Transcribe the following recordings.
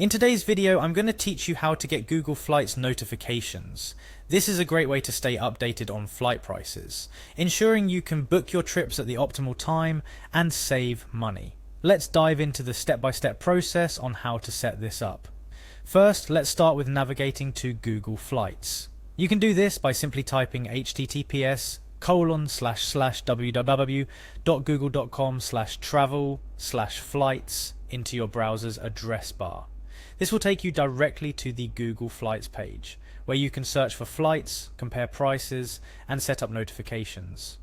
In today's video, I'm going to teach you how to get Google Flights notifications. This is a great way to stay updated on flight prices, ensuring you can book your trips at the optimal time and save money. Let's dive into the step-by-step process on how to set this up. First, let's start with navigating to Google Flights. You can do this by simply typing https://www.google.com/travel/flights into your browser's address bar. This will take you directly to the Google Flights page, where you can search for flights, compare prices, and set up notifications.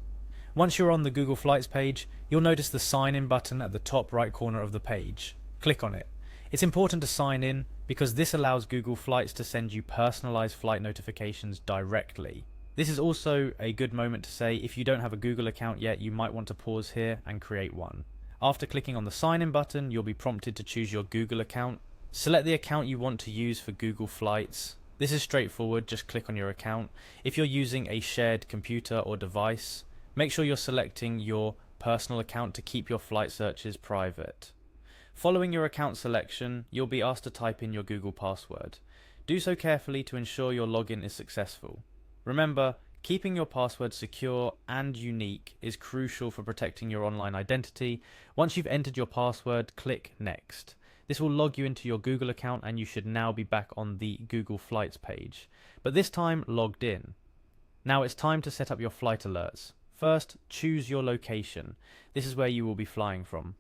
Once you're on the Google Flights page, you'll notice the sign in button at the top right corner of the page. Click on it. It's important to sign in because this allows Google Flights to send you personalized flight notifications directly. This is also a good moment to say if you don't have a Google account yet, you might want to pause here and create one. After clicking on the sign in button, you'll be prompted to choose your Google account. Select the account you want to use for Google Flights. This is straightforward, just click on your account. If you're using a shared computer or device, make sure you're selecting your personal account to keep your flight searches private. Following your account selection, you'll be asked to type in your Google password. Do so carefully to ensure your login is successful. Remember, keeping your password secure and unique is crucial for protecting your online identity. Once you've entered your password, click Next. This will log you into your Google account and you should now be back on the Google Flights page, but this time logged in. Now it's time to set up your flight alerts. First, choose your location. This is where you will be flying from.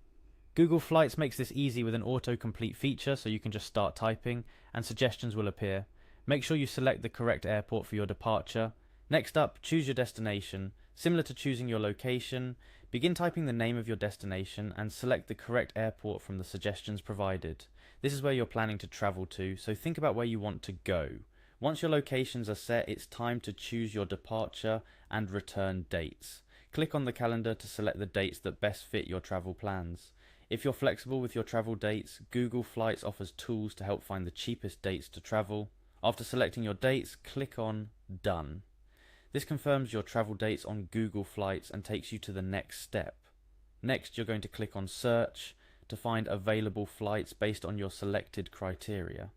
Google Flights makes this easy with an autocomplete feature, so you can just start typing and suggestions will appear. Make sure you select the correct airport for your departure. Next up, choose your destination. Similar to choosing your location, begin typing the name of your destination and select the correct airport from the suggestions provided. This is where you're planning to travel to, so think about where you want to go. Once your locations are set, it's time to choose your departure and return dates. Click on the calendar to select the dates that best fit your travel plans. If you're flexible with your travel dates, Google Flights offers tools to help find the cheapest dates to travel. After selecting your dates, click on Done. This confirms your travel dates on Google Flights and takes you to the next step. Next, you're going to click on Search to find available flights based on your selected criteria.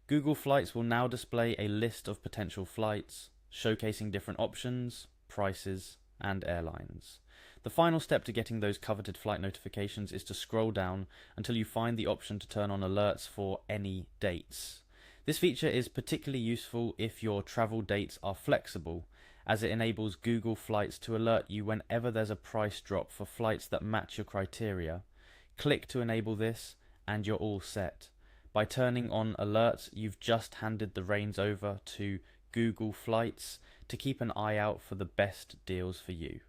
Google Flights will now display a list of potential flights, showcasing different options, prices, and airlines. The final step to getting those coveted flight notifications is to scroll down until you find the option to turn on alerts for any dates. This feature is particularly useful if your travel dates are flexible, as it enables Google Flights to alert you whenever there's a price drop for flights that match your criteria. Click to enable this and you're all set. By turning on alerts, you've just handed the reins over to Google Flights to keep an eye out for the best deals for you.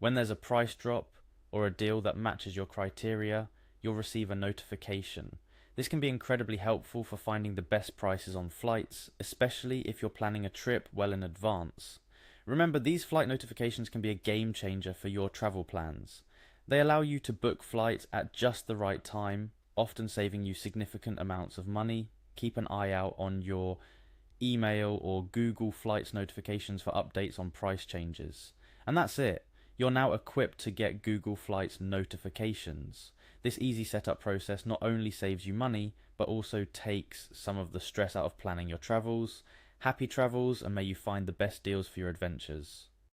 When there's a price drop or a deal that matches your criteria, you'll receive a notification. This can be incredibly helpful for finding the best prices on flights, especially if you're planning a trip well in advance. Remember, these flight notifications can be a game changer for your travel plans. They allow you to book flights at just the right time, often saving you significant amounts of money. Keep an eye out on your email or Google Flights notifications for updates on price changes. And that's it. You're now equipped to get Google Flights notifications. This easy setup process not only saves you money, but also takes some of the stress out of planning your travels. Happy travels, and may you find the best deals for your adventures.